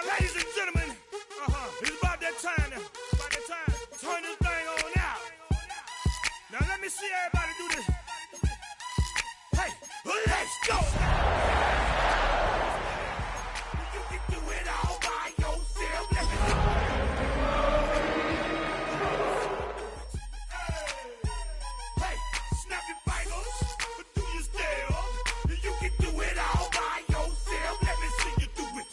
ladies and gentlemen, it's about that time now. About that time. Turn this thing on out. Now let me see everybody do this. Hey, let's go. You can do it all by yourself. Let me see. Hey, snap your fingers, do your step. You can do it all by yourself. Let me see you do it.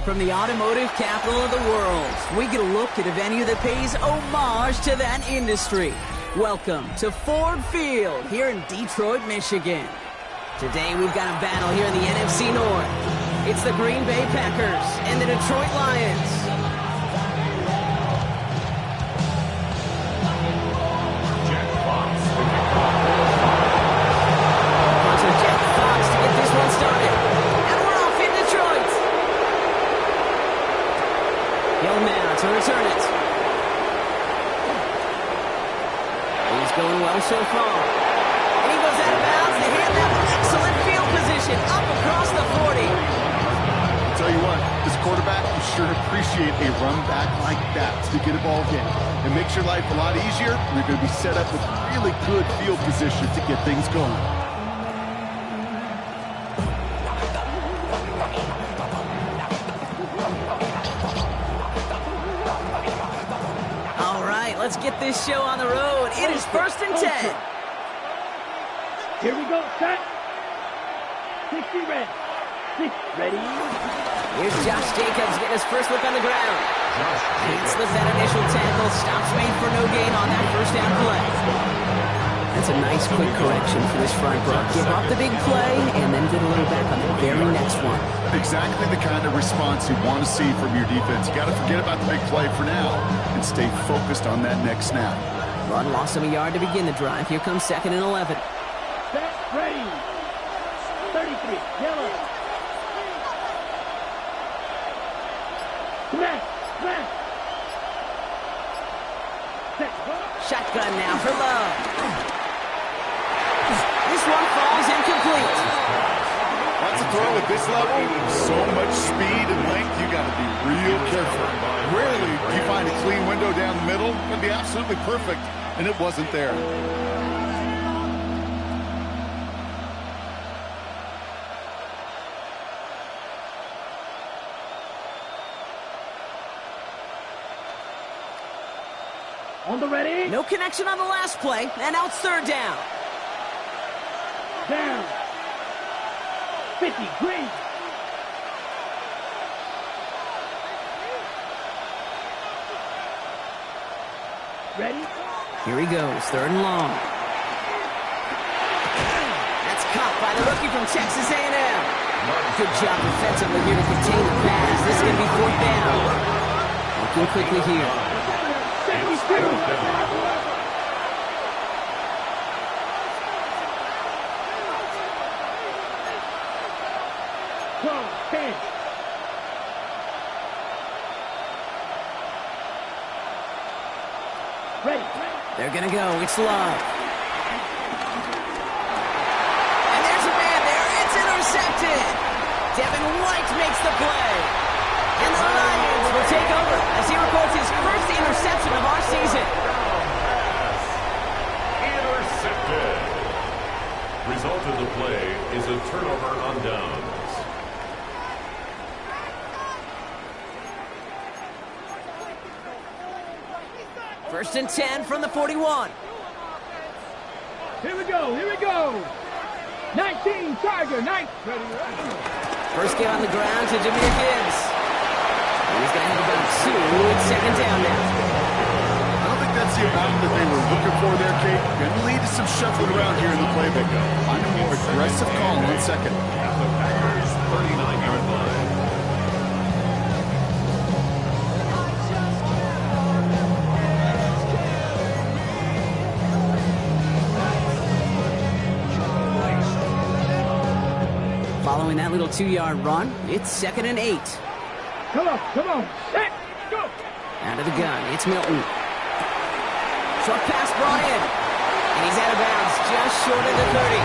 From the automotive capital of the world, we get a look at a venue that pays homage to that industry. Welcome to Ford Field here in Detroit, Michigan. Today we've got a battle here in the NFC North. It's the Green Bay Packers and the Detroit Lions. Punter Jack Fox to get this one started. And we're off in Detroit. Hill now to return it. He's going well so far. And he goes out of bounds to hand that one. Excellent field position up across the 40. I'll tell you what, this quarterback, you sure appreciate a run back like that to get a ball game. It makes your life a lot easier, and you're going to be set up with really good field position to get things going. Let's get this show on the road. It is 1st and 10. Here we go, set. 60 ready. 6 ready. Here's Josh Jacobs getting his first look on the ground. He slips that initial tackle. Stops made for no gain on that first down play. That's a nice quick correction for this front row. Give up the big play and then get a little back on the very next one. Exactly the kind of response you want to see from your defense. You got to forget about the big play for now and stay focused on that next snap. Run lost him a yard to begin the drive. Here comes 2nd and 11. Set, ready. 33, yellow. Smash, smash. Set, shotgun now for Love. This one falls incomplete. That's a throw at this level. So much speed and length, you got to be real careful. Rarely do you find a clean window down the middle. It'd be absolutely perfect, and it wasn't there. On the ready. No connection on the last play, and now it's 3rd down. Down. 50, green. Ready? Here he goes, 3rd and long. That's caught by the rookie from Texas A&M. Good job defensively here to contain the pass. This is going to be 4th down. Looking quickly here. 72. Ready. They're going to go. It's Love. And there's a man there. It's intercepted. Devin White makes the play. And the Lions will take over as he records his first interception of our season. Intercepted. Result of the play is a turnover on downs. 1st and 10 from the 41. Here we go, here we go. 19, Tiger, 9. Ready. First get on the ground to Jameer Gibbs. He's going to have about 2. It's 2nd down now. I don't think that's the amount that they were looking for there, Kate. Going to lead to some shuffling around here in the playbook. On a more aggressive call on 2nd. At the Packers' 39-yard line. Following that little 2-yard run, it's 2nd and 8. Come on, set, go. Out of the gun, it's Milton. Short pass brought in. And he's out of bounds, just short of the 30.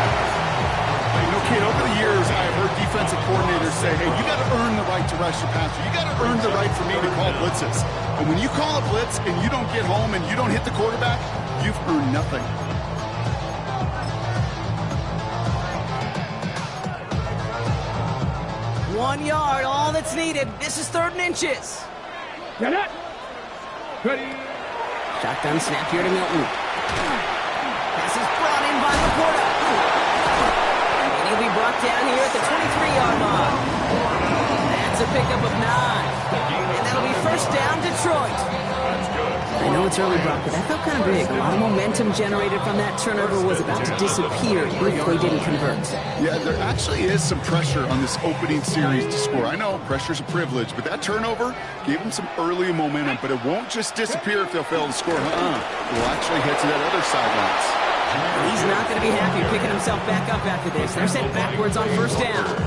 You know, kid, over the years, I've heard defensive coordinators say, hey, you got to earn the right to pressure passer. You got to earn the right for me to call blitzes. And when you call a blitz and you don't get home and you don't hit the quarterback, you've earned nothing. One yard, all that's needed. This is 3rd and inches. Get it. Ready. Shotgun snap here to Milton. Pass is brought in by Laporta. And he'll be brought down here at the 23-yard line. That's a pickup of 9. And that'll be 1st down, Detroit. I know it's early, Brock, but that felt kind of big. A lot of momentum generated from that turnover was about to disappear if they didn't convert. Yeah, there actually is some pressure on this opening series to score. I know pressure's a privilege, but that turnover gave them some early momentum, but it won't just disappear if they'll fail to score. We'll actually head to that other sidelines. He's not going to be happy picking himself back up after this. They're sent backwards on 1st down.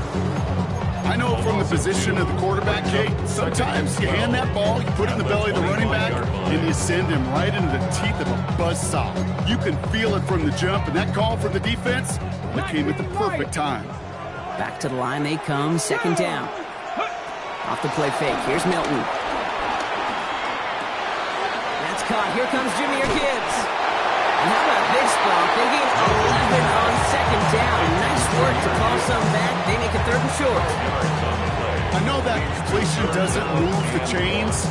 I know from the position of the quarterback, Kate, sometimes you hand that ball, you put it in the belly of the running back, and you send him right into the teeth of a buzzsaw. You can feel it from the jump, and that call from the defense, that came at the perfect time. Back to the line they come, 2nd down. Off the play fake, here's Milton. That's caught, here comes Jahmyr Gibbs. And how about this, Brock? They gain 11 on 2nd down. Nice work to call some back. They make it 3rd and short. I know that completion doesn't move the chains.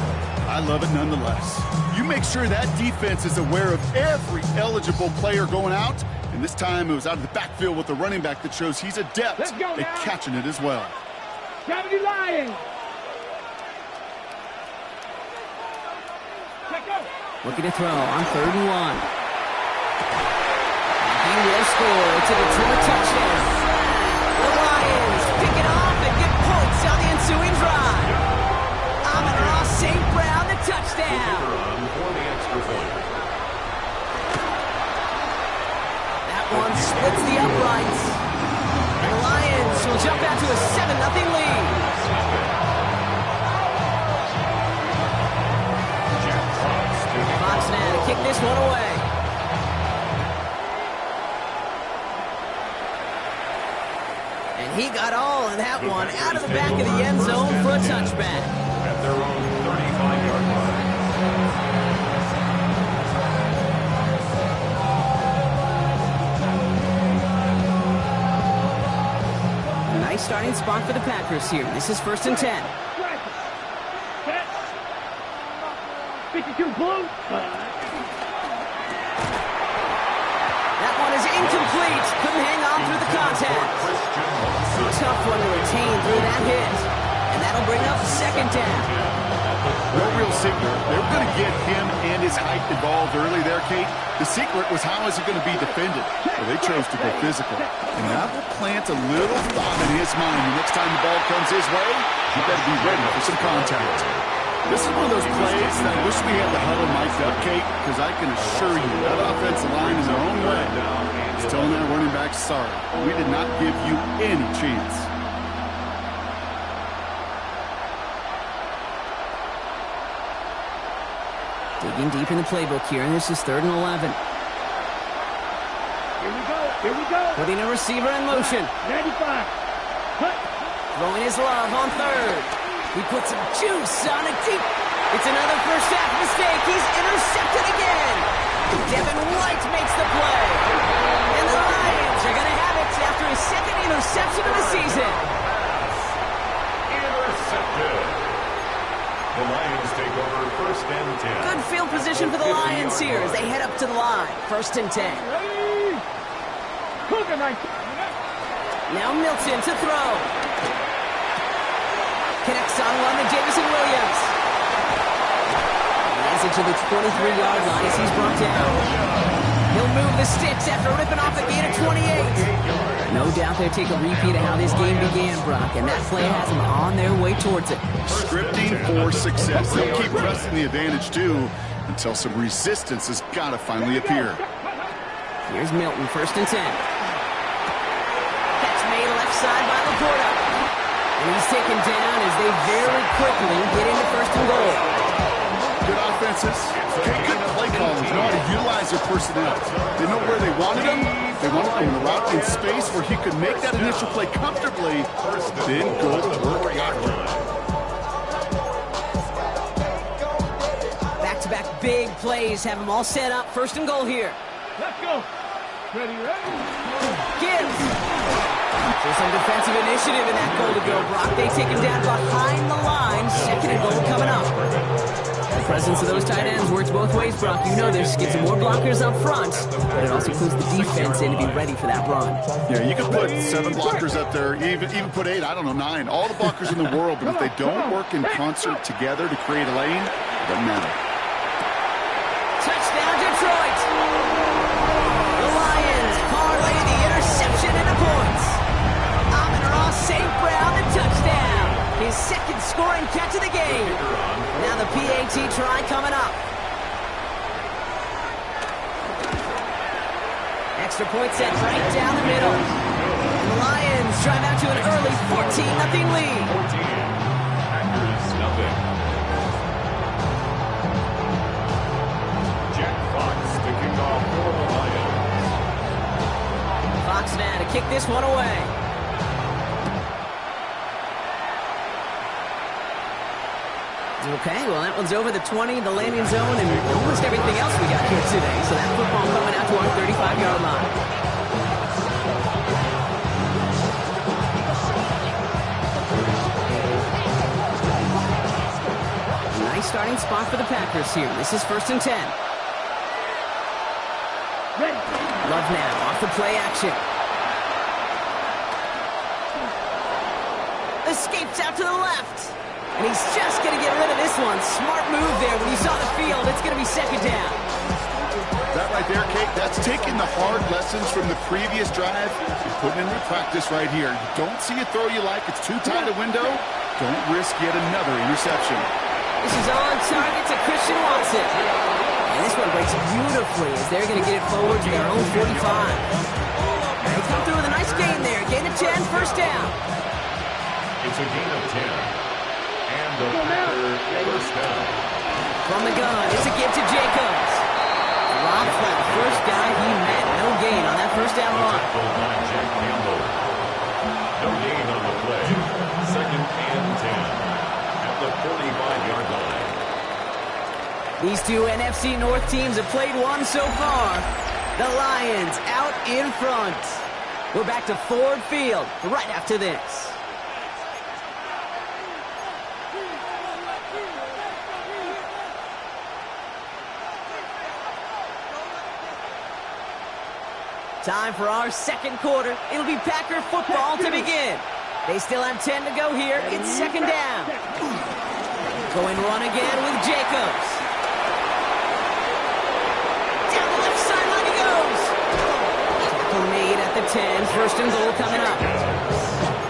I love it nonetheless. You make sure that defense is aware of every eligible player going out. And this time it was out of the backfield with the running back that shows he's adept at catching it as well. Gravity Lions. Looking to throw on 3rd and 1. He will score. It's a Detroit touchdown. The Lions pick it off and get points on the ensuing drive. Amon-Ra St. Brown, the touchdown. That one splits the uprights. The Lions will jump out to a 7-0 lead. Fox now to kick this one away. He got all of that one out of the back of the end zone for a touchback. At their own 35-yard line. Nice starting spot for the Packers here. This is 1st and 10. 52 blue. That one is incomplete. Couldn't hang on through the contact. Tough one to retain through that hit. And that'll bring up 2nd down. No real secret. They were going to get him and his height involved early there, Kate. The secret was how is it going to be defended. Well, they chose to go physical. And that will plant a little thought in his mind. The next time the ball comes his way, he better be ready for some contact. This is one of those plays that I wish we had the huddle mic'd up, Kate, because I can assure you that offensive line in their own way is telling that running back, sorry, we did not give you any chance. Digging deep in the playbook here, and this is 3rd and 11. Here we go. Putting a receiver in motion. 95. Throwing his love on 3rd. He puts some juice on it deep. It's another first half mistake. He's intercepted again. Devin White makes the play. And the Lions are going to have it after his 2nd interception of the season. Intercepted. The Lions take over 1st and 10. Good field position for the Lions here as they head up to the line. 1st and 10. Ready. Cooking right. Now Milton to throw. Connects on one to Jamison Williams. He has it to the 23-yard line as he's brought down. He'll move the sticks after ripping off a gain of 28. No doubt they'll take a repeat of how this game began, Brock, and that play has them on their way towards it. Scripting for success. They'll keep pressing the advantage, too, until some resistance has got to finally appear. Here's Milton, 1st and 10. Catch made left side by Laporta. And he's taken down as they very quickly get into 1st and goal. Good offenses. Okay, good play callers know how to utilize their personnel. They know where they wanted him. They wanted him in the route in space where he could make that initial play comfortably, then go to work after. plays have them all set up. First and goal here. Let's go. Ready? Gibbs. So some defensive initiative in that goal to go, Brock. They take him down behind the line. Second and goal coming up. The presence of those tight ends works both ways, Brock. You know this. Gives them more blockers up front, but it also clues the defense in to be ready for that run. Yeah, you can put 7 blockers up there, even put 8, I don't know, 9. All the blockers in the world, but if they don't work in concert together to create a lane, it doesn't matter. Touchdown, Detroit! The Lions parlay the interception into points. Amon-Ra St. Brown, the touchdown. His second scoring catch of the game. Now the PAT try coming up. Extra point set right down the middle. And the Lions drive out to an early 14-0 lead. 14. Packers nothing. Jack Fox to kick off for the Lions. Fox now to kick this one away. Okay, well, that one's over the 20, the landing zone, and almost everything else we got here today. So that football coming out to our 35-yard line. Nice starting spot for the Packers here. This is 1st and 10. Love now, off the play action. Escapes out to the left. And he's just going to get rid of this one. Smart move there. When you saw the field, it's going to be second down. That right there, Kate, that's taking the hard lessons from the previous drive and putting into practice right here. You don't see a throw you like. It's too tight a window. Don't risk yet another interception. This is on target to Christian Watson. And this one breaks beautifully as they're going to get it forward to their own 45. They come through with a nice gain there. Gain of 10, first down. It's a gain of 10. And the Packers first down. From the gun, it's a give to Jacobs. Rob flat, first guy he met. No gain on that first down run. By Jack Campbell. No gain on the play. Second and 10. At the 45-yard line. These two NFC North teams have played one so far. The Lions out in front. We're back to Ford Field right after this. Time for our second quarter. It'll be Packer football to begin. They still have 10 to go here. It's second down. Going run again with Jacobs. Down the left sideline he goes. Tackle made at the 10. First and goal coming up.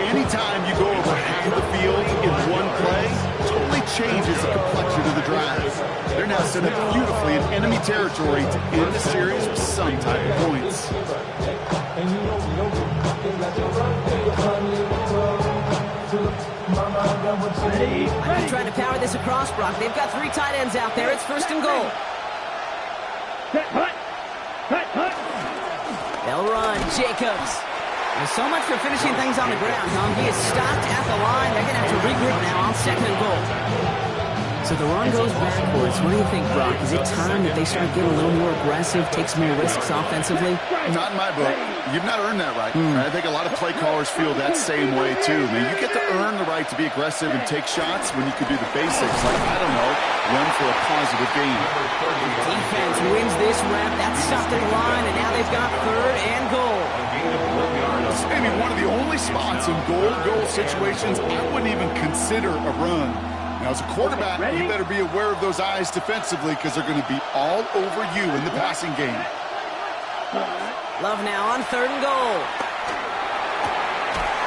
Anytime you go over half the field in one play, totally changes the complexion of the drive. They're now set up beautifully in enemy territory to end the series with some type of points. I'm trying to power this across, Brock. They've got 3 tight ends out there. It's first and goal. They'll run. Jacobs. There's so much for finishing things on the ground, Tom. He is stopped at the line. They're going to have to regroup now on second and goal. So the run goes backwards. What do you think, Brock? Is it time that they start getting a little more aggressive, take some more risks offensively? Not in my book. You've not earned that right. I think a lot of play callers feel that same way, too. I mean, you get to earn the right to be aggressive and take shots when you can do the basics, like, I don't know, run for a positive gain. Defense wins this rep. That stopped their line, and now they've got third and goal. This may be one of the only spots in goal situations I wouldn't even consider a run. Now, as a quarterback, you better be aware of those eyes defensively because they're going to be all over you in the passing game. Love now on third and goal.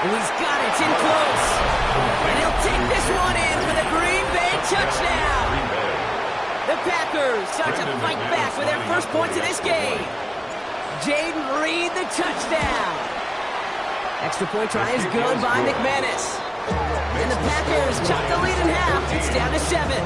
And he's got it. It's in close. And he'll take this one in for the Green Bay touchdown. The Packers start to fight back with their first points of this game. Jaden Reed, the touchdown. Extra point try is good by McManus. And the Packers chop the lead in half. It's down to 7.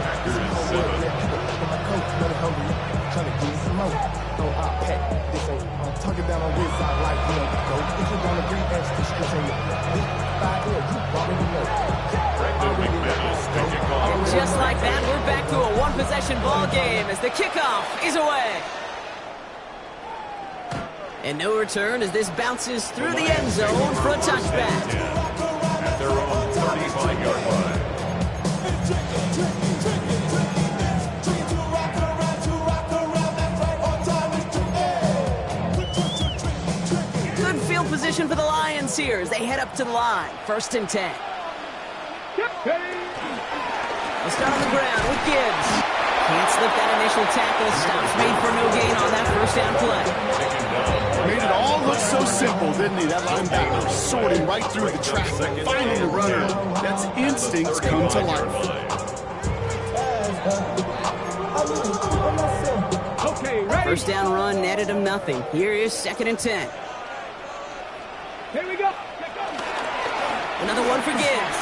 And just like that, we're back to a one-possession possession ball game as the kickoff is away. And no return as this bounces through the end zone for a touchback. At their own 35-yard line. Good field position for the Lions here as they head up to the line. 1st and 10. They'll start on the ground with Gibbs. Can't slip that initial tackle. Stops made for no gain on that 1st down play. Made it all look so simple, didn't he? That linebacker sorting right through the traffic, finding the runner. That's instincts come to life. Okay, ready? 1st down run netted him nothing. Here is 2nd and 10. Here we go. Another one for Gibbs.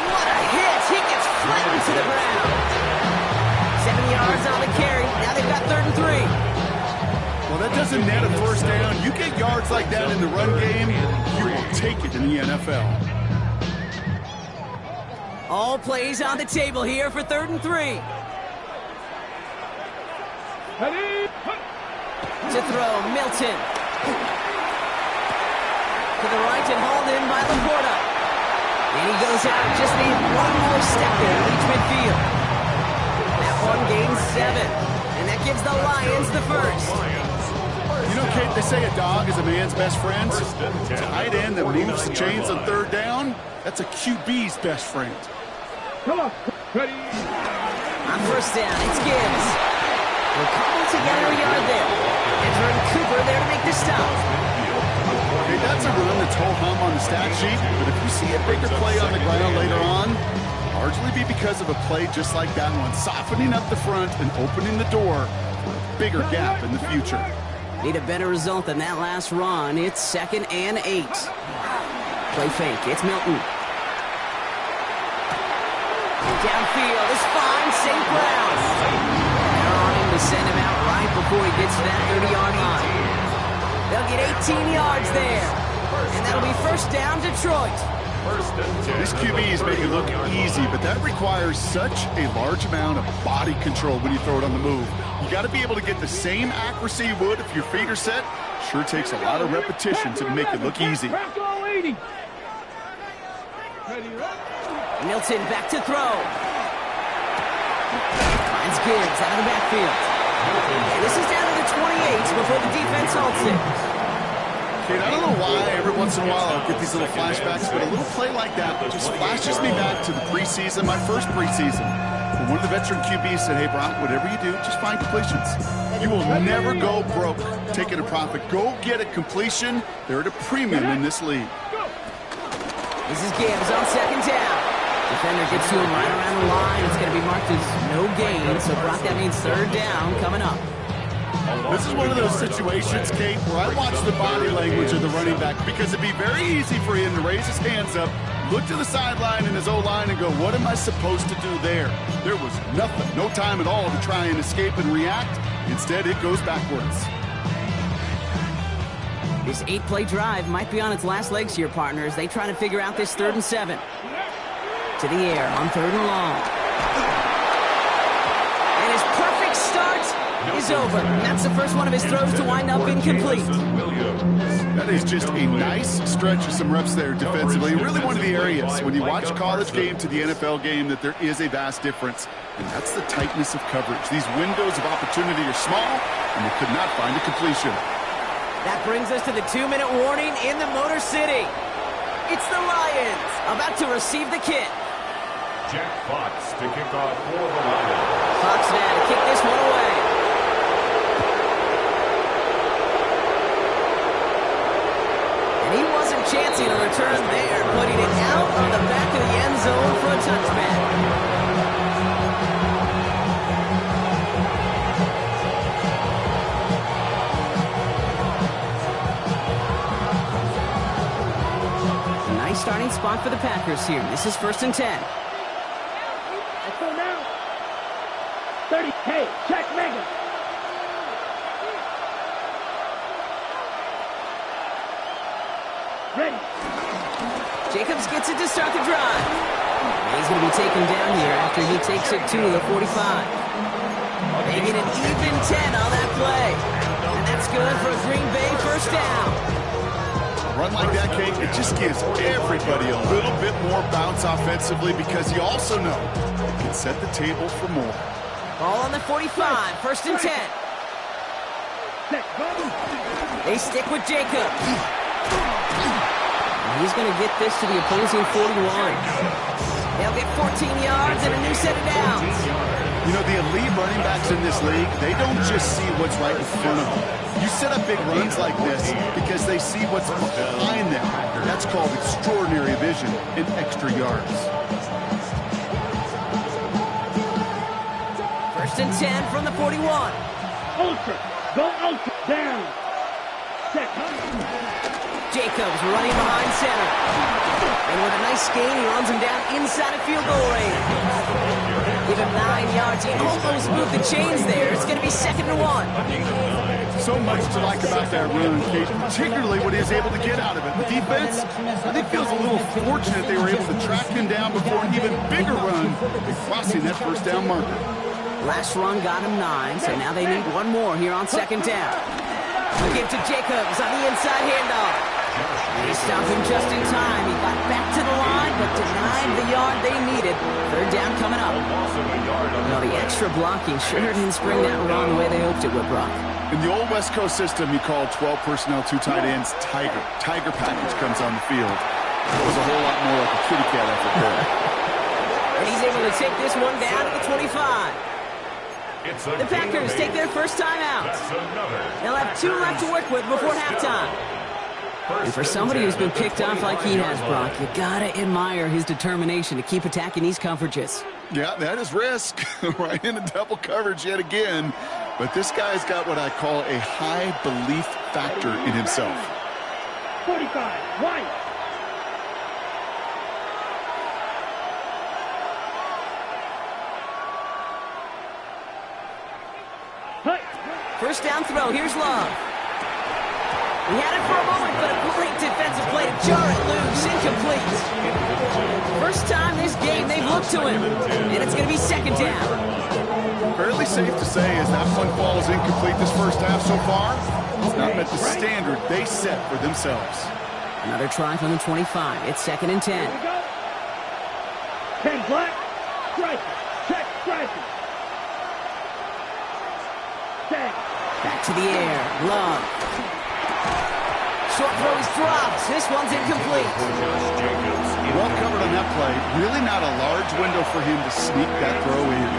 What a hit! He gets flattened to the ground. 7 yards on the carry. Now they've got 3rd and 3. Well, that doesn't net a 1st down. You get yards like that in the run game, you will take it in the NFL. All plays on the table here for 3rd and 3. Ready? To throw, Milton. To the right and hauled in by Laporta. And he goes out, just need one more step there to reach midfield. That one gains 7. And that gives the Lions the 1st. You know, Kate, they say a dog is a man's best friend. A tight end that moves the chains on 3rd down, that's a QB's best friend. Come on. Ready? On 1st down, it's Gibbs. We'll cobble together a yard there. Entering Cooper there to make the stop. Hey, that's a run that's ho-hum on the stat sheet, but if you see a bigger play on the ground later on, largely be because of a play just like that one, softening up the front and opening the door for a bigger gap in the future. Need a better result than that last run. It's 2nd and 8. Play fake. It's Milton. Downfield is fine. St. Brown. They're on him to send him out right before he gets to that 30-yard line. They'll get 18 yards there. And that'll be 1st down, Detroit. These QBs make it look easy, but that requires such a large amount of body control when you throw it on the move. You got to be able to get the same accuracy you would if your feet are set. Sure takes a lot of repetition to make it look easy. Milton back to throw. Finds Gibbs out of the backfield. And this is down to the 28 before the defense halts it. Kate, I don't know why every once in a while I'll get these little flashbacks, but a little play like that just flashes me back to the preseason, my first preseason. When one of the veteran QBs said, hey, Brock, whatever you do, just find completions. You will never go broke taking a profit. Go get a completion. They're at a premium in this league. This is Gibbs on 2nd down. Defender gets to him right around the line. It's going to be marked as no gain. So, Brock, that means 3rd down coming up. This is one of those situations, Kate, where I watch the body language of the running back because it'd be very easy for him to raise his hands up, look to the sideline in his O-line and go, what am I supposed to do there? There was nothing, no time at all to try and escape and react. Instead, it goes backwards. This 8-play drive might be on its last legs here, partners. They try to figure out this 3rd and 7. To the air on 3rd and long. And his perfect start is over. And that's the first one of his throws to wind up incomplete. That is just a nice stretch of some reps there defensively. Really one of the areas when you watch a college game to the NFL game that there is a vast difference. And that's the tightness of coverage. These windows of opportunity are small, and they could not find a completion. That brings us to the 2-minute warning in the Motor City. It's the Lions about to receive the kick. Jack Fox to kick off for the Lions. Fox now to kick this one away. And he wasn't chancing a return there, putting it out on the back of the end zone for a touchback. Nice starting spot for the Packers here. This is 1st and 10. Let's go now. 30K, check Mega. Jacobs gets it to start the drive. He's going to be taken down here after he takes it to the 45. Making an even 10 on that play. And that's good for a Green Bay first down. A run like that, Kate, it just gives everybody a little bit more bounce offensively because you also know it can set the table for more. Ball on the 45, first and 10. They stick with Jacob. He's going to get this to the opposing 41. They'll get 14 yards and a new set of downs. You know, the elite running backs in this league, they don't just see what's right in front of them. You set up big runs like this because they see what's behind them. That's called extraordinary vision and extra yards. First and 10 from the 41. Ultra. Go ultra. Down. Set. Jacobs running behind center. And with a nice gain, he runs him down inside of field goal range. Give him 9 yards. He almost moved the chains there. It's going to be 2nd and 1. So much to like about that run, Kate, particularly what he was able to get out of it. The defense, I think, feels a little fortunate they were able to track him down before an even bigger run crossing that first down marker. Last run got him 9, so now they need one more here on 2nd down. They'll give to Jacobs on the inside handoff. They stopped him just in time. He got back to the line, but denied the yard they needed. 3rd down coming up. Well, the extra blocking sure didn't spring that run the way they hoped it would, Brock. In the old West Coast system, you called 12 personnel, 2 tight ends, Tiger. Tiger package comes on the field. It was a whole lot more like a kitty cat effort there. And he's able to take this one down to the 25. The Packers take their first time out. They'll have 2 left to work with before halftime. And for somebody who's been picked off like he has, Brock, you gotta admire his determination to keep attacking these coverages. Yeah, that is risk. Right into double coverage yet again. But this guy's got what I call a high belief factor in himself. 45. White. First down throw. Here's Love. He had it for a moment, but a great defensive play to jar it loose. Incomplete. First time this game they've looked to him. And it's going to be 2nd down. Fairly safe to say as that one falls incomplete this first half so far, it's not met the standard they set for themselves. Another try from the 25. It's 2nd and 10. 10 black. Strike. Check striker. Back to the air. Love. Short throw is dropped. This one's incomplete. Well covered on that play. Really not a large window for him to sneak that throw in.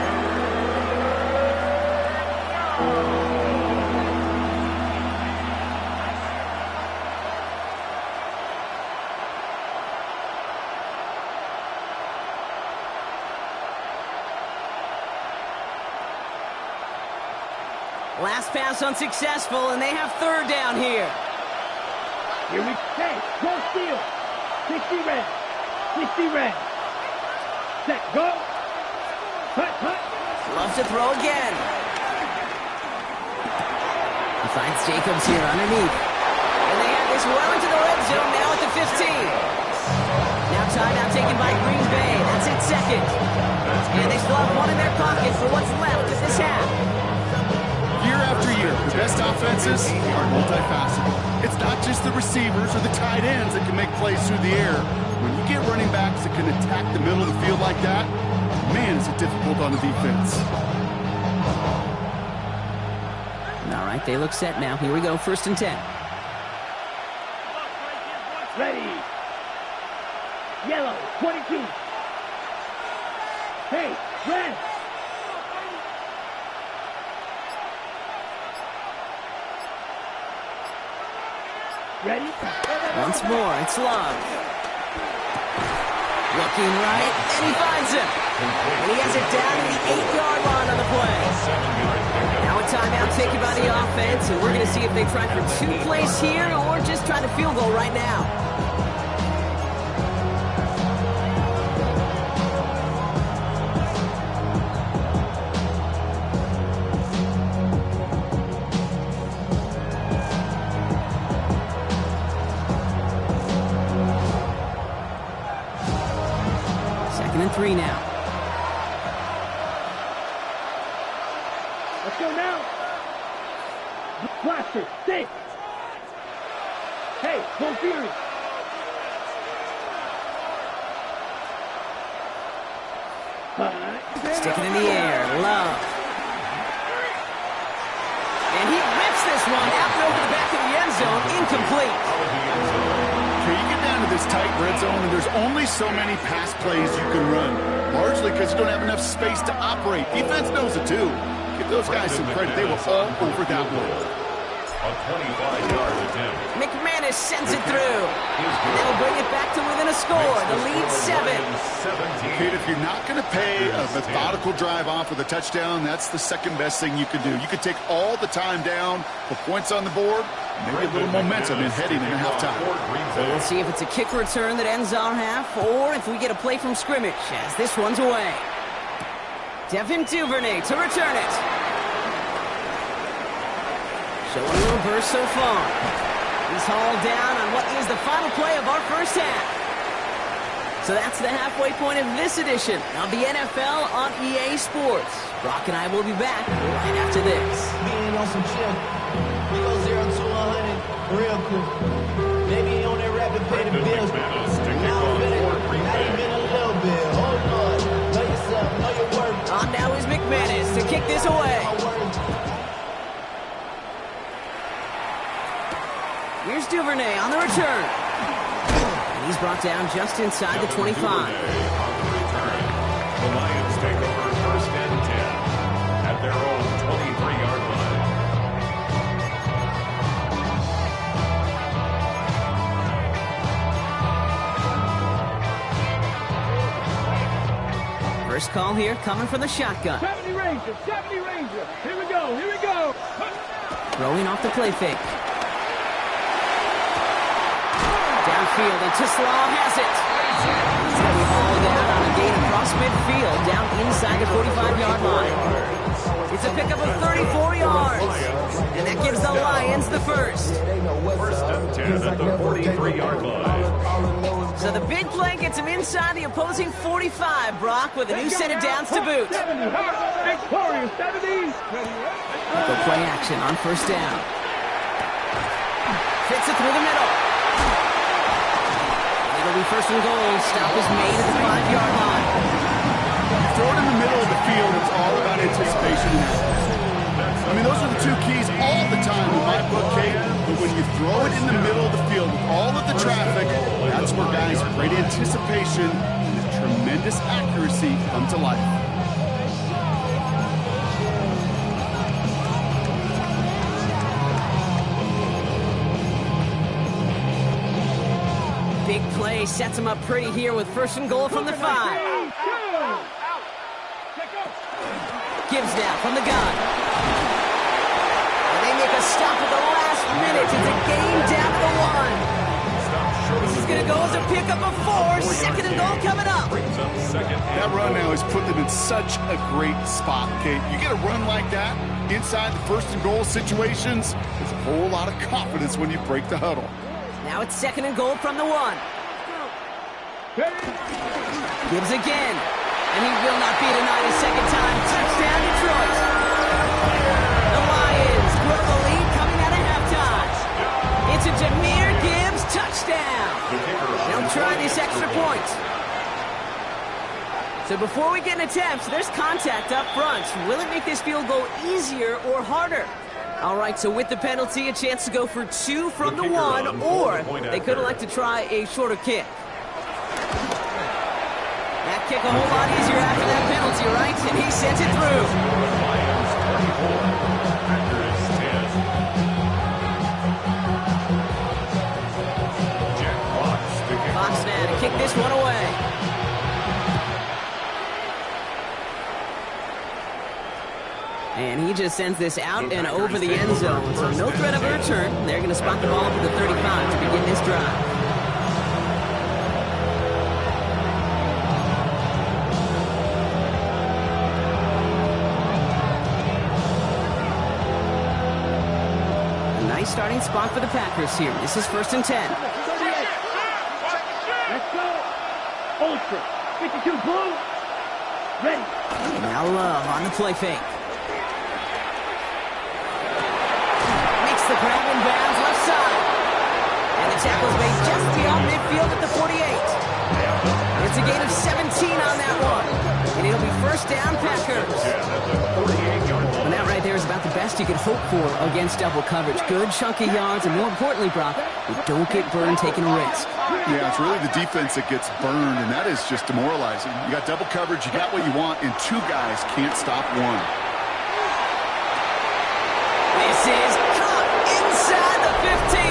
Last pass unsuccessful, and they have 3rd down here. Here we go. Go steal. 60 red. 60 red. Set. Go. Cut. Loves to throw again. He finds Jacobs here underneath. And they have this well into the red zone now at the 15. Now timeout taken by Green Bay. That's it, 2nd. And they still have one in their pocket for what's left of this half. Year after year, the best offenses are multifaceted. It's not just the receivers or the tight ends that can make plays through the air. When you get running backs that can attack the middle of the field like that, man, is it difficult on the defense. All right, they look set now. Here we go, 1st and 10. Ready. Yellow. 22. Hey, red. Ready? Once more, it's Love. Looking right, and he finds him. And he has it down to the 8-yard line on the play. Now a timeout taken by the offense, and we're going to see if they try for 2 plays here or just try to field goal right now. Second and 3 now. Let's go now. Blaster, stay. Hey, no fury. Sticking in the air, Love. And he rips this one out and over the back of the end zone, incomplete. Okay, you get down to this tight red zone, and there's only so many pass plays you can run, largely because you don't have enough space to operate. Defense knows it too. Give those guys some credit. They were all over that one. A 25-yard attempt. McManus sends it through. And they'll bring it back to within a score. The lead 7. Kid, if you're not going to pay a methodical drive off with a touchdown, that's the second best thing you can do. You could take all the time down, put points on the board, maybe a little momentum in heading into halftime. So we'll see if it's a kick return that ends our half, or if we get a play from scrimmage as this one's away. Devin Duvernay to return it. Showing a little burst so far. He's hauled down on what is the final play of our first half. So that's the halfway point of this edition of the NFL on EA Sports. Brock and I will be back right after this. Being on some chill. We go 0 to 100 real quick. Maybe on that rapid pay the bills. Now it's been a little bit. Hold on. Know yourself, know your worth. On now is McManus to kick this away. Here's Duvernay on the return. And he's brought down just inside the 25. The Lions take over first and 10 at their own 23-yard line. First call here coming from the shotgun. 70 Ranger, 70 Ranger. Here we go, here we go. Throwing off the play fake. Downfield, and Tislaw has it. He's going to be hauled down on a gain across midfield, down inside the 45-yard line. It's a pickup of 34 yards, and that gives the Lions the first. First and 10 at the 43-yard line. So the big play gets him inside the opposing 45, Brock, with a new set of downs to boot. 70, victorious 70s. Go play action on first down. Fits it through the middle. It'll be first and goal. Stop is made at the 5-yard line. Throw it in the middle of the field. It's all about anticipation and accuracy. I mean, those are the two keys all the time in my book, Kate. But when you throw it in the middle of the field with all of the traffic, that's where guys' great anticipation and tremendous accuracy come to life. Big play sets him up pretty here with first and goal from the 5. Gibbs now from the gun. And they make a stop at the last minute. It's a gain down to the 1. This is going to go as a pickup of 4. Second and goal coming up. That run now has put them in such a great spot, Kate. You get a run like that inside the first and goal situations, there's a whole lot of confidence when you break the huddle. Now it's second and goal from the 1. Gibbs again. And he will not be denied a second time. Touchdown, Detroit. The Lions grow the lead coming out of halftime. It's a Jahmyr Gibbs touchdown. They'll try this extra point. So before we get in attempts, there's contact up front. Will it make this field goal easier or harder? All right, so with the penalty, a chance to go for 2 from the 1, or they could elect to try a shorter kick. That kick a whole lot easier after that penalty, right? And he sends it through. Lions 24, Packers 10. Jack Fox to kick. Fox now to kick this one away. And he just sends this out and over the end zone. So no threat of a return. They're going to spot the ball for the 35 to begin this drive. A nice starting spot for the Packers here. This is first and 10. Let's go. Ultra. 52 blue. Ready. Now Love on the play fake. Makes the grab in bounds left side. And the tackle's made just beyond midfield at the 48. It's a gain of 17 on that one. And it'll be first down, Packers. And that right there is about the best you could hope for against double coverage. Good chunky yards, and more importantly, Brock, you don't get burned taking a risk. Yeah, it's really the defense that gets burned, and that is just demoralizing. You got double coverage, you got what you want, and two guys can't stop one. This is caught inside the 15.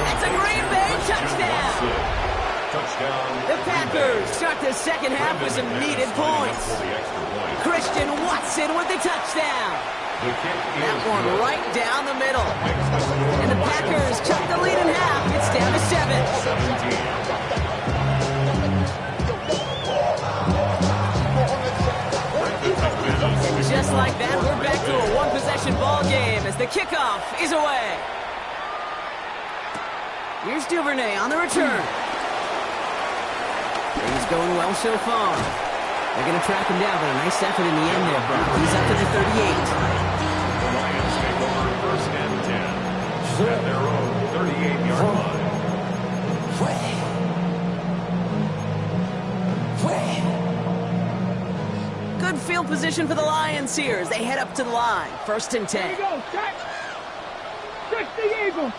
That's a Green Bay touchdown. The Packers start the second half with some needed points. Christian Watson with the touchdown. That one right down the middle. And the Packers chuck the lead in half. It's down to 7. Just like that, we're back to a one-possession ball game as the kickoff is away. Here's Duvernay on the return. Things going well so far. They're going to track him down, but a nice effort in the end there, Brock. He's up to the 38. The Lions take over first and 10 at their own 38-yard line. Good field position for the Lions here as they head up to the line. First and 10. Here we go, check. 60 Eagles.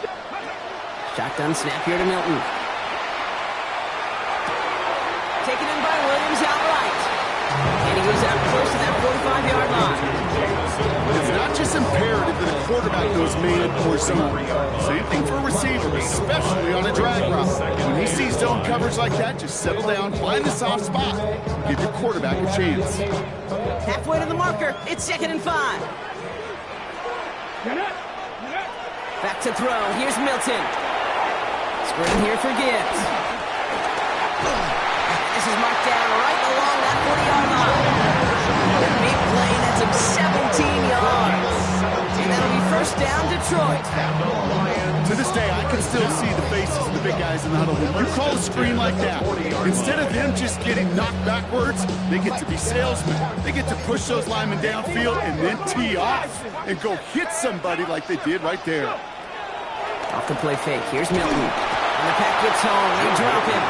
Shotgun snap here to Milton. Taken in by Williams outright. And he goes out close to that 45-yard line. It's not just imperative that a quarterback goes man or zone. Same thing for a receiver, especially on a drag route. When he sees zone coverage like that, just settle down, find the soft spot, give your quarterback a chance. Halfway to the marker. It's 2nd and 5. Back to throw. Here's Milton. Screen here for Gibbs. This is marked down right along that 40-yard line. A big play, that's him 17 yards. And that'll be first down, Detroit. To this day, I can still see the faces of the big guys in the huddle. You call a screen like that, instead of them just getting knocked backwards, they get to be salesmen. They get to push those linemen downfield and then tee off and go hit somebody like they did right there. Off the play fake. Here's Milton. And the pack gets home. They drop him.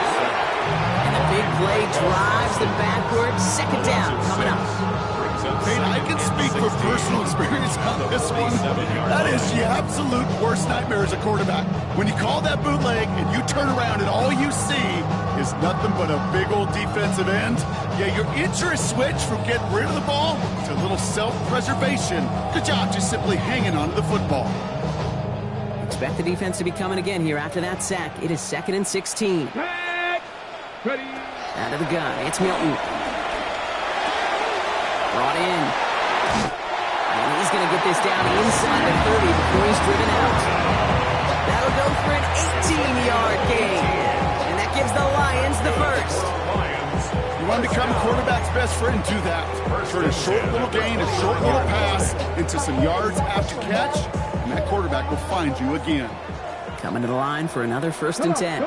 And the big play drives them backwards. Second down coming up. Hey, I can speak from personal experience on this one. That is the absolute worst nightmare as a quarterback. When you call that bootleg and you turn around and all you see is nothing but a big old defensive end, yeah, your interest switch from getting rid of the ball to a little self-preservation. Good job just simply hanging on to the football. Expect the defense to be coming again here after that sack. It is 2nd and 16. Ready. Out of the gun. It's Milton. Brought in. And he's going to get this down inside the 30 before he's driven out. That'll go for an 18-yard gain. And that gives the Lions the first. You want to become a quarterback's best friend, do that. Turn a short little gain, a short little pass into some yards after catch, and that quarterback will find you again. Coming to the line for another 1st and 10.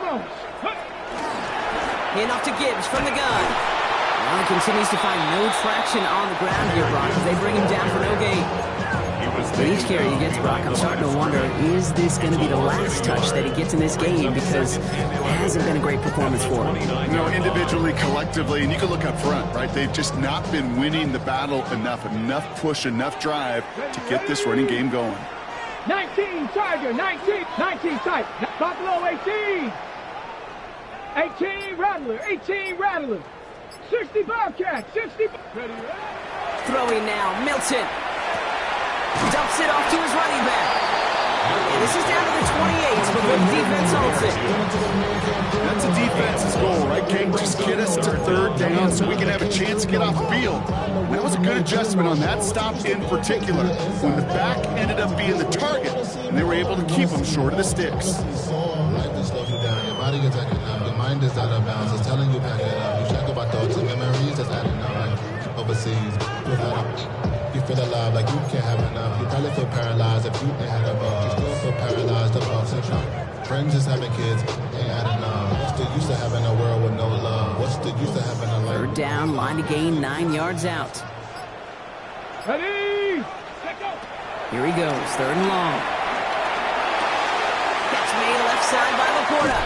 In off to Gibbs from the gun. Well, he continues to find no traction on the ground here, Brock, as they bring him down for no gain. But each carry he gets, Brock, I'm starting to wonder, is this going to be the last touch that he gets in this game? Because it hasn't been a great performance for him. You know, individually, collectively, and you can look up front, right? They've just not been winning the battle enough push, enough drive to get this running game going. 19 Tiger, 19 tight. Buffalo 18. 18 Rattler, 18 Rattler. 60 Bobcat, 60. Ready. Throwing now, Milton. Dumps it off to his running back. And this is down to the 28 before the defense holds it. That's a defense's goal, right, King? Just get us to 3rd down so we can have a chance to get off the field. And that was a good adjustment on that stop in particular, when the back ended up being the target, and they were able to keep them short of the sticks. Your body is acting up, your mind is out of bounds, it's telling you back it up. You check about thoughts and memories that's adding up. Overseas, you feel alive like you can't have enough. You probably feel paralyzed if you ain't had a bug. You still feel paralyzed above syndrome. Friends just having kids ain't had enough. What's the use of having a world with no love? What's the use of having third down, line to gain 9 yards out. Ready? Here he goes, third and long. Catch made left side by Laporta.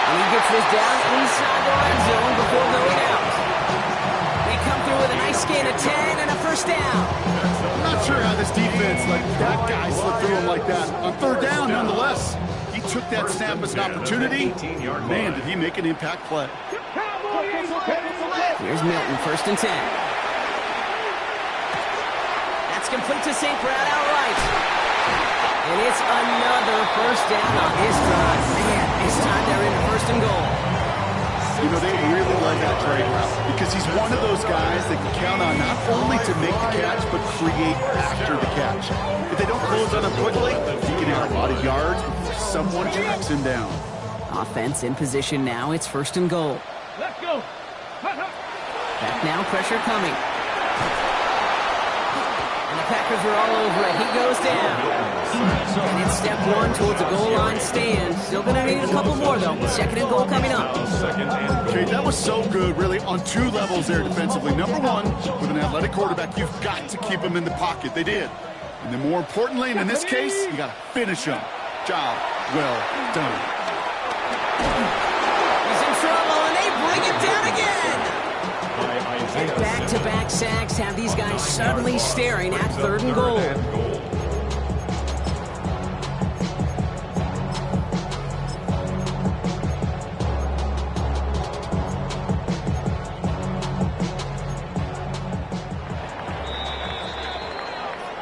And he gets this down inside the red zone before going out. They come through with a nice gain of 10 and a first down. I'm not sure how this defense let that guy slip through him like that. On third down, nonetheless, he took that snap as an opportunity. Man, did he make an impact play. Here's Milton, first and 10. That's complete to St. Brown outright. And it's another first down on this drive. Man, this time they're in first and goal. You know, they really love that trade route because he's one of those guys that can count on not only to make the catch, but create after the catch. If they don't close on him quickly, he can add a lot of yards before someone tracks him down. Offense in position now. It's first and goal. Let's go. Back now, pressure coming. And the Packers are all over it. He goes down. And it's step one towards a goal line stand. Still going to need a couple more, though. Second and goal coming up. Okay, that was so good, really, on two levels there defensively. Number one, with an athletic quarterback, you've got to keep him in the pocket. They did. And then more importantly, and in this case, you got to finish him. Job well done. He's in trouble, and they bring him down again. And back-to-back sacks have these guys suddenly staring at third and goal.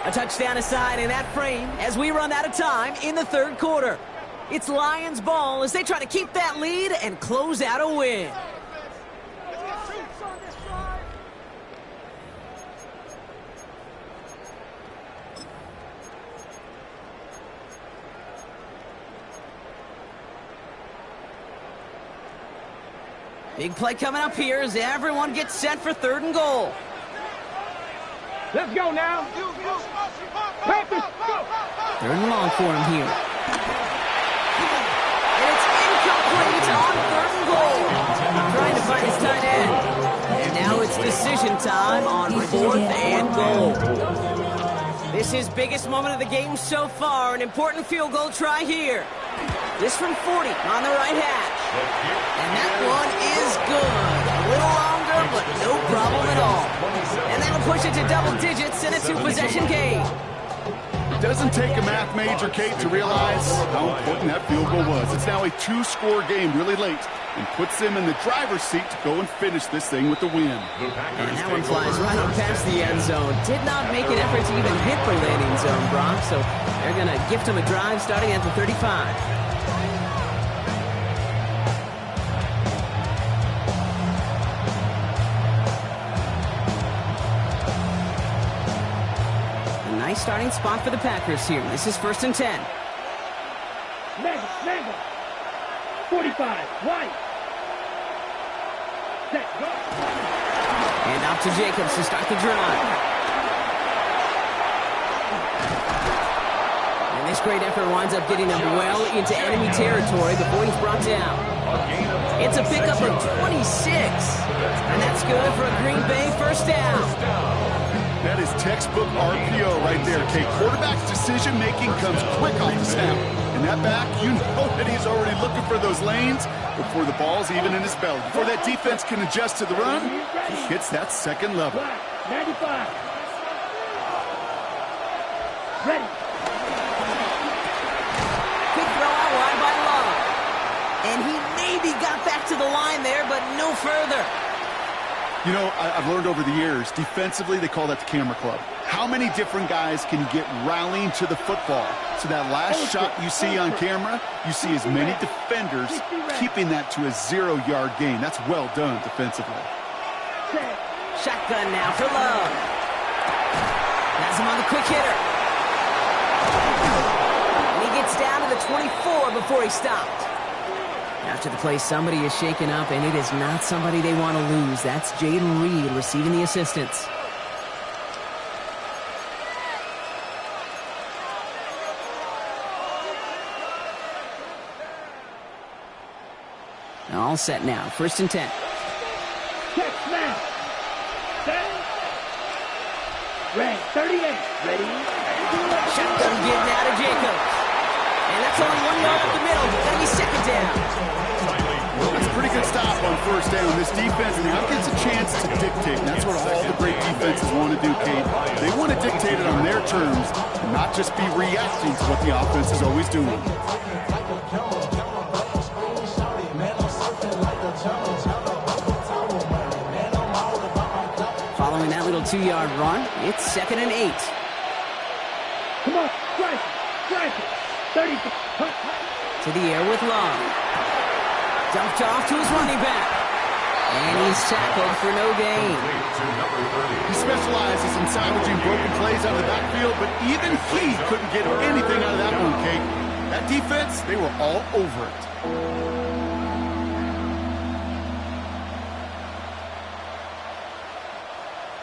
A touchdown aside in that frame as we run out of time in the third quarter. It's Lions ball as they try to keep that lead and close out a win. Big play coming up here as everyone gets set for third and goal. Let's go now. Packers, go. Third and long for him here. And it's incomplete on third and goal. Trying to find his tight end. And now it's decision time on fourth and goal. This is biggest moment of the game so far. An important field goal try here. This from 40 on the right hash. And that one is good. A little longer, but no problem at all. And that'll push it to double digits and a two-possession game. It doesn't take a math major, Kate, to realize how important that field goal was. It's now a two-score game really late and puts them in the driver's seat to go and finish this thing with the win. And that one flies right on past the end zone. Did not make an effort to even hit the landing zone, Brock, so they're going to gift him a drive starting at the 35. Nice starting spot for the Packers here. This is first and 10. Snaggle. 45, White. Set, go. And out to Jacobs to start the drive. And this great effort winds up getting them well into enemy territory before he's brought down. It's a pickup of 26. And that's good for a Green Bay first down. That is textbook RPO right there, Kate. Quarterback's decision-making comes quick off the snap. And that back, you know that he's already looking for those lanes before the ball's even in his belly. Before that defense can adjust to the run, he hits that second level. 95. Ready. Quick throw out wide by Love. And he maybe got back to the line there, but no further. You know, I've learned over the years, defensively, they call that the camera club. How many different guys can you get rallying to the football? So that last shot you see on camera, you see as many defenders keeping that to a 0-yard gain. That's well done defensively. Shotgun now for Love. Has him on the quick hitter. And he gets down to the 24 before he stopped. After the play, somebody is shaken up, and it is not somebody they want to lose. That's Jaden Reed receiving the assistance. All set now. First and 10. Check snap. Set. Red 38. Ready. Shotgun getting out of Jacobs. And that's only 1 yard up the middle. Gonna be second down. That's a pretty good stop on first down. This defense now gets a chance to dictate. And that's what all the great defenses want to do, Kate. They want to dictate it on their terms and not just be reacting to what the offense is always doing. Following that little 2-yard run, it's 2nd and 8. Come on, strike it, strike it. 30. To the air with Love. Dumped off to his running back. And he's tackled for no gain. He specializes in salvaging broken plays out of the backfield, but even he couldn't get anything out of that one, Kate. That defense, they were all over it.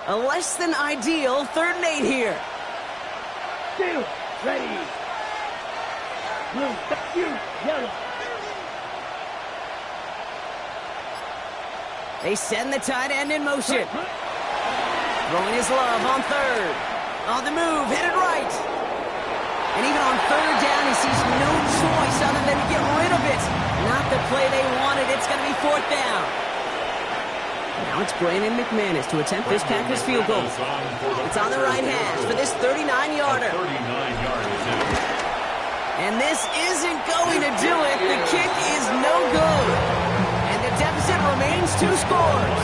A less than ideal 3rd and 8 here. Still ready. Blue, thank you. Yellow. They send the tight end in motion. Throwing his Love on 3rd. On the move, headed right. And even on 3rd down, he sees no choice other than to get rid of it. Not the play they wanted. It's going to be 4th down. Now it's Brandon McManus to attempt this Packers field goal. It's on the right hash for this 39-yarder. And this isn't going to do it. The kick is no good. And the deficit remains 2 scores.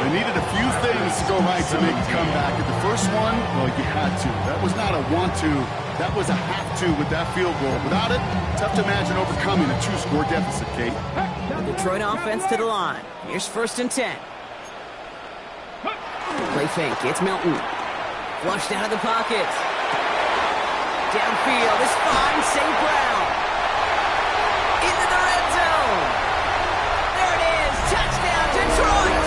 They needed a few things to go right to make a comeback. At the first one, well, you had to. That was not a want to. That was a have to with that field goal. Without it, tough to imagine overcoming a 2-score deficit, Kate. The Detroit offense to the line. Here's 1st and 10. Play fake. It's Milton. Flushed out of the pocket. Downfield. This finds St. Brown. Into the red zone. There it is. Touchdown, Detroit.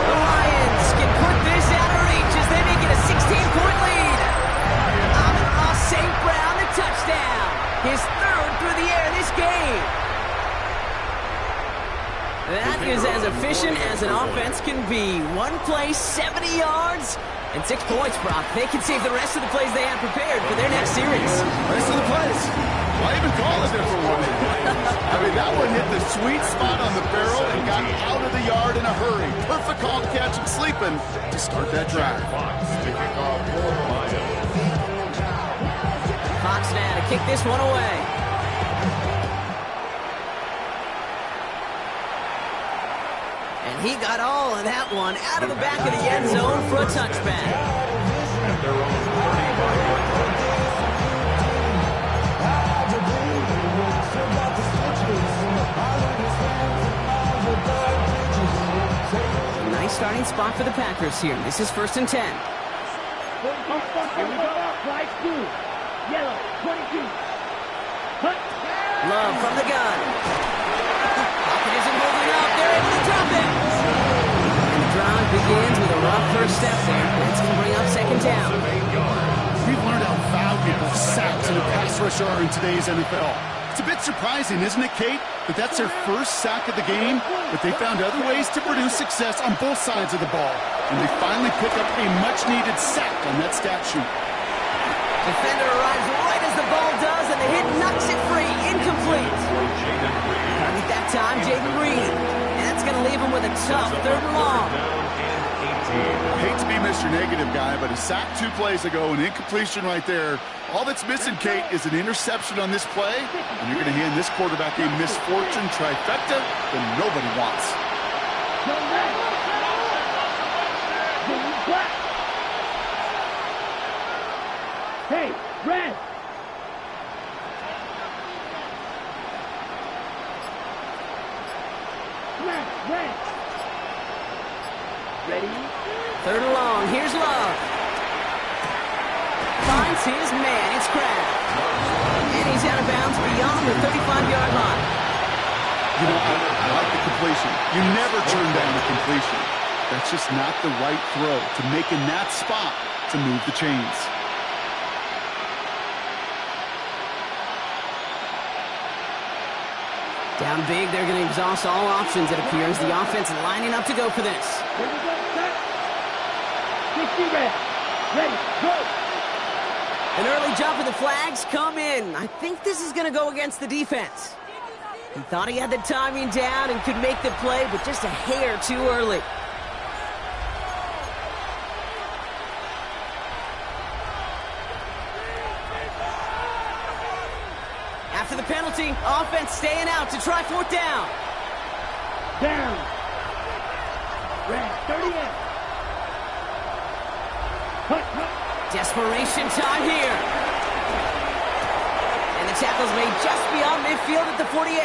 The Lions can put this out of reach as they make it a 16-point lead. Amon-Ra St. Brown, the touchdown. His 3rd through the air this game. That is as efficient as an offense can be. One play, 70 yards, and 6 points, Brock. They can save the rest of the plays they have prepared for their next series. Rest of the plays. Why even call it different one? I mean, that one hit the sweet spot on the barrel and got out of the yard in a hurry. Perfect call, catch, and sleeping to start that drive. Fox now to kick this one away. And he got all of that one out of the back of the end zone for a touchback. At their own 35-yard line. A nice starting spot for the Packers here. This is 1st and 10. Here we go. Flag 2. Yellow, 22. Hut. Love from the gun. Pocket isn't holding up. They're able to drop it. And the drive begins with a rough first step there. That's going to bring up 2nd down. We've learned how valuable sacks in a pass rush are in today's NFL. It's a bit surprising, isn't it, Kate, that that's their first sack of the game, but they found other ways to produce success on both sides of the ball, and they finally pick up a much-needed sack on that stat sheet. Defender arrives right as the ball does, and the hit knocks it free. Incomplete. Target that time, Jaden Reed. And that's going to leave him with a tough 3rd and long. I hate to be Mr. Negative guy, but a sack 2 plays ago, an incompletion right there. All that's missing, Kate, is an interception on this play, and you're going to hand this quarterback a misfortune trifecta that nobody wants. Hey, red. Red. Ready? 3rd and long. Here's Love. Finds his man. It's Kraft. And he's out of bounds beyond the 35-yard line. You know, I like the completion. You never turn down a completion. That's just not the right throw to make in that spot to move the chains. Down big, they're going to exhaust all options, it appears. The offense lining up to go for this. Here we go, set. 60 red. Ready, go. An early jump and the flags come in. I think this is going to go against the defense. He thought he had the timing down and could make the play, but just a hair too early. After the penalty, offense staying out to try fourth down. Down. Red, 38. Cut. Desperation time here. And the tackle's made just beyond midfield at the 48.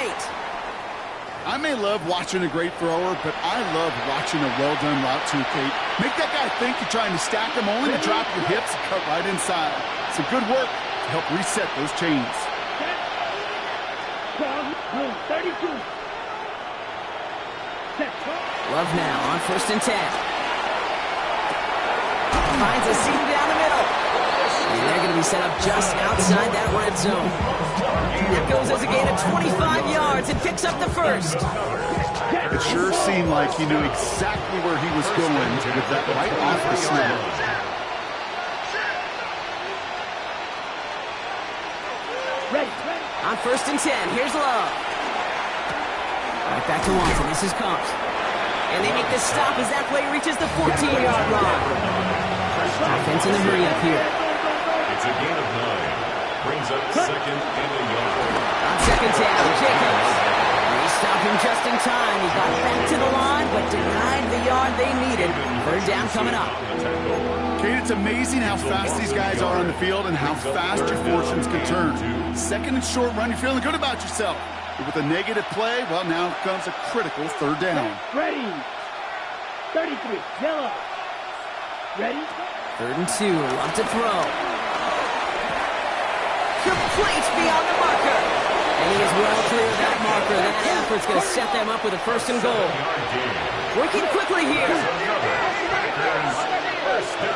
I may love watching a great thrower, but I love watching a well-done route too, Kate. Make that guy think you're trying to stack him, only to drop your hips and cut right inside. It's a good work to help reset those chains. 32. Set. Love now on 1st and 10. Finds a seam down the middle. And they're going to be set up just outside that red zone. That goes as a gain of 25 yards and picks up the first. It sure seemed like he knew exactly where he was going with that right off the snap. On 1st and 10, here's Love. Right back to Watson, this is Combs. And they make the stop as that play reaches the 14-yard line. Offense in the hurry up here. It's a gain of 9. Brings up 2nd and a yard. On 2nd down, Jacobs. They stopped him just in time. He got back to the line, but denied the yard they needed. 3rd down coming up. Kate, it's amazing how fast these guys are on the field and how fast your fortunes can turn. 2nd and short run, you're feeling good about yourself. But with a negative play, well, now comes a critical 3rd down. Ready. 33. Yellow. Ready. 3rd and 2. Love to throw. Complete beyond the marker. And he is well clear of that marker. That effort's going to set them up with a 1st and goal. Working quickly here. First and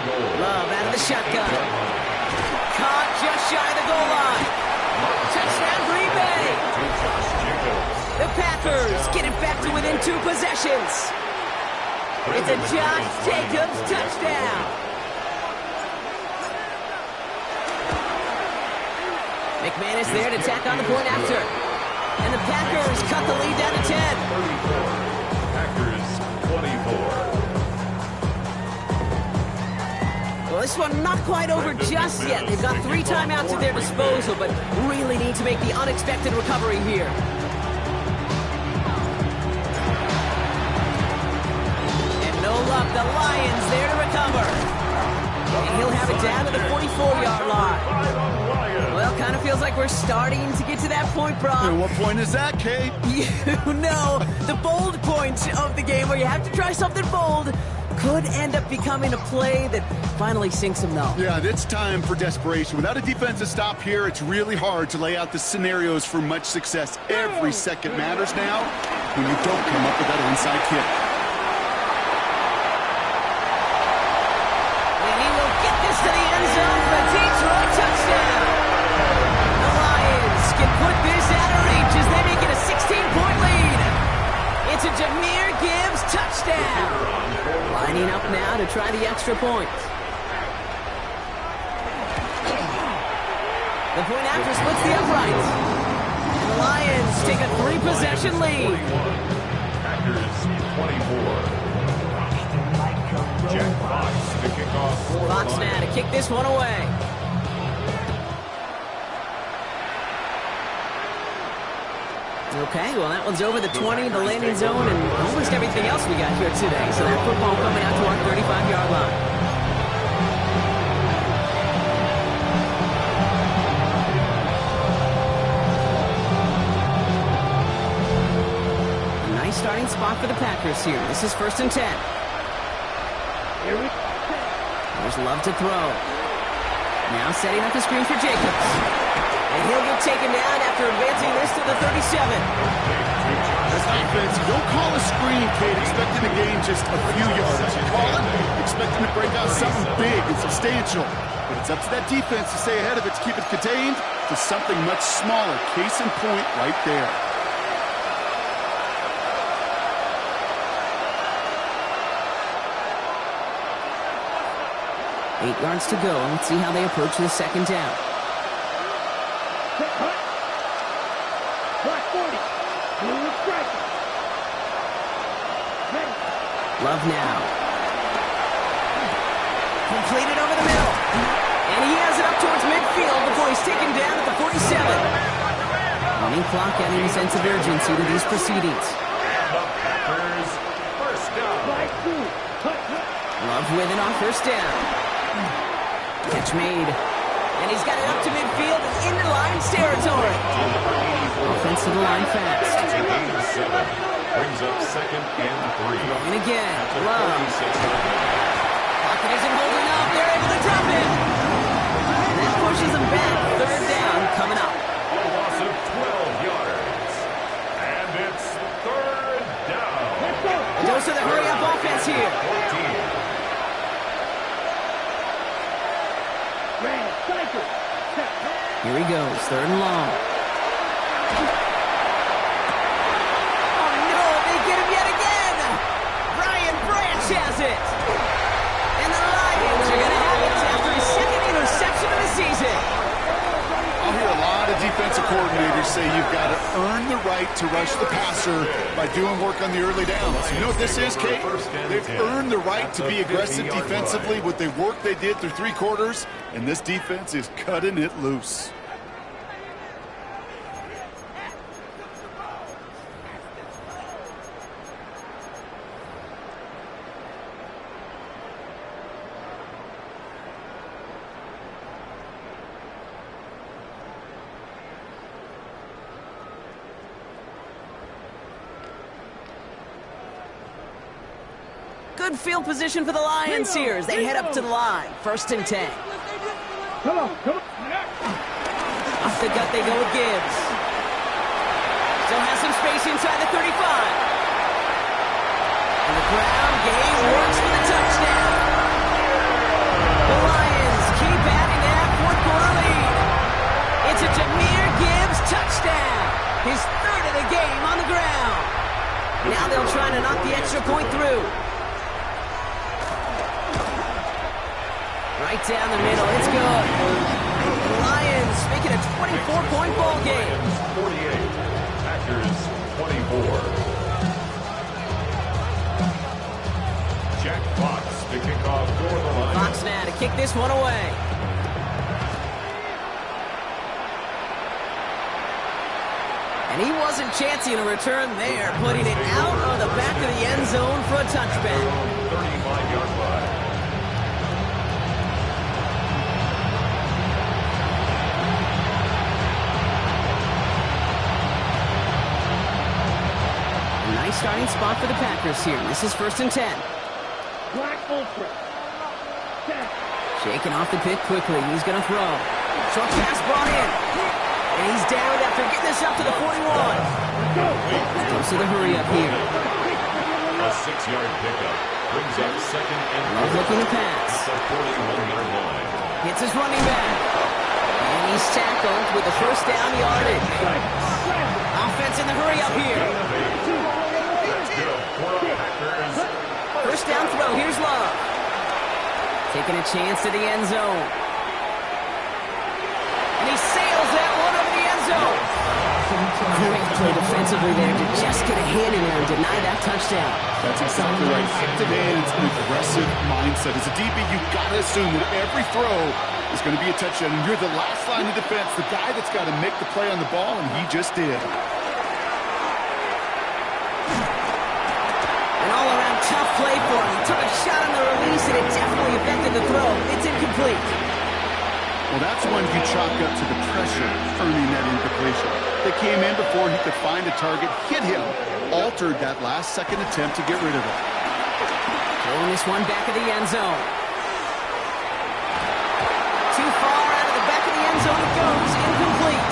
goal. Love out of the shotgun. Caught just shy of the goal line. Touchdown Green Bay. The Packers get it back to within 2 possessions. It's a Josh Jacobs touchdown. McManus there to tack on the point after. And the Packers cut the lead down to 10. Packers 24. Well, this one not quite over just yet. They've got 3 timeouts at their disposal, but really need to make the unexpected recovery here. And no luck, the Lions there to recover. And he'll have it down to the 44-yard line. Well, kind of feels like we're starting to get to that point, Brock. And what point is that, Kate? You know, the bold point of the game where you have to try something bold could end up becoming a play that finally sinks him, though. Yeah, it's time for desperation. Without a defensive stop here, it's really hard to lay out the scenarios for much success. Every second matters now when you don't come up with that onside kick. And he will get this to the end zone for a Detroit touchdown. The Lions can put this out of reach as they make it a 16-point lead. It's a Jahmyr Gibbs touchdown. Lining up now to try the extra point. The point after splits the uprights. And the Lions take a 3-possession lead. Packers 24. Jack Fox to kick off for Fox now to kick this one away. Okay, well, that one's over the 20, the landing zone, and almost everything else we got here today. So that football coming out to our 35-yard line. A nice starting spot for the Packers here. This is 1st and 10. There's Love to throw. Now setting up the screen for Jacobs. And he'll get taken down after advancing this to the 37. As offense, you don't call a screen, Kate, expecting to gain just a few yards. You call it, expecting to break out something big and substantial. But it's up to that defense to stay ahead of it, to keep it contained to something much smaller. Case in point right there. 8 yards to go. Let's see how they approach the second down. Love now. Completed over the middle. And he has it up towards midfield before he's taken down at the 47. Running clock adding a sense of urgency to these proceedings. Love with it on first down. Catch made. And he's got it up to midfield and into Lions territory. Offense to the line fast. Brings up second and 3. And again, Love. Pocket isn't holding up. They're able to drop it. And that pushes them back. Third down coming up. A loss of 12 yards. And it's third down. A dose of the hurry-up offense here. 14. Here he goes, third and long. Oh no, they get him yet again! Brian Branch has it! And the Lions are going to have it after his second interception of the season. I'll hear a lot of defensive coordinators say you've got to earn the right to rush the passer by doing work on the early downs. You know what this is, Kate? They've earned the right to be aggressive defensively with the work they did through 3 quarters, and this defense is cutting it loose. Good field position for the Lions here as they head up to the line. First and 10. Come on. Off the gut they go with Gibbs. Still has some space inside the 35. And the ground game works for the touchdown. The Lions keep adding to that fourth-quarter lead. It's a Jahmyr Gibbs touchdown. His third of the game on the ground. Now they'll try to knock the extra point through. Right down the middle, it's good. The Lions make it a 24-point ball game. 48, Packers 24. Jack Fox to kick off for the Lions. Fox now to kick this one away. And he wasn't chancing a return there, putting it out of the back of the end zone for a touchback. 35-yard line. Nice starting spot for the Packers here. This is first and 10. Shaking off the pick quickly. He's going to throw. Short pass brought in. And he's down after getting this up to the 41. Goes to the hurry up here. A 6-yard pickup brings up second and Love looking to pass. the 41-yard line. Hits his running back. And he's tackled with the first down yardage. Offense in the hurry up here. First down throw. Here's Love. Taking a chance to the end zone. And he sails that one over the end zone. Great play defensively there to just get a hand in there and deny that touchdown. That's exactly right. Active hands and aggressive mindset. As a DB, you've got to assume that every throw is going to be a touchdown. And you're the last line of defense, the guy that's got to make the play on the ball, and he just did. Tough play for him. He took a shot on the release, and it definitely affected the throw. It's incomplete. Well, that's one you chalk up to the pressure earning that incompletion. They came in before he could find a target, hit him, altered that last-second attempt to get rid of it. Throwing this one back of the end zone. Too far out of the back of the end zone it goes. Incomplete.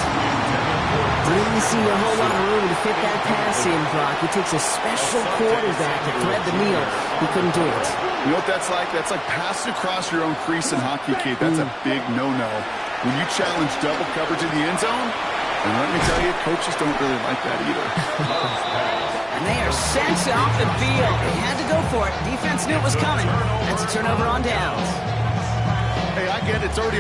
Didn't see a whole lot of room to fit that pass in, Brock. It takes a special quarterback to thread the needle. He couldn't do it. You know what that's like? That's like passing across your own crease in hockey, Kate. That's a big no-no. When you challenge double coverage in the end zone, and let me tell you, coaches don't really like that either. And they are sent off the field. They had to go for it. Defense knew it was coming. That's a turnover on downs. Hey, I get it. It's already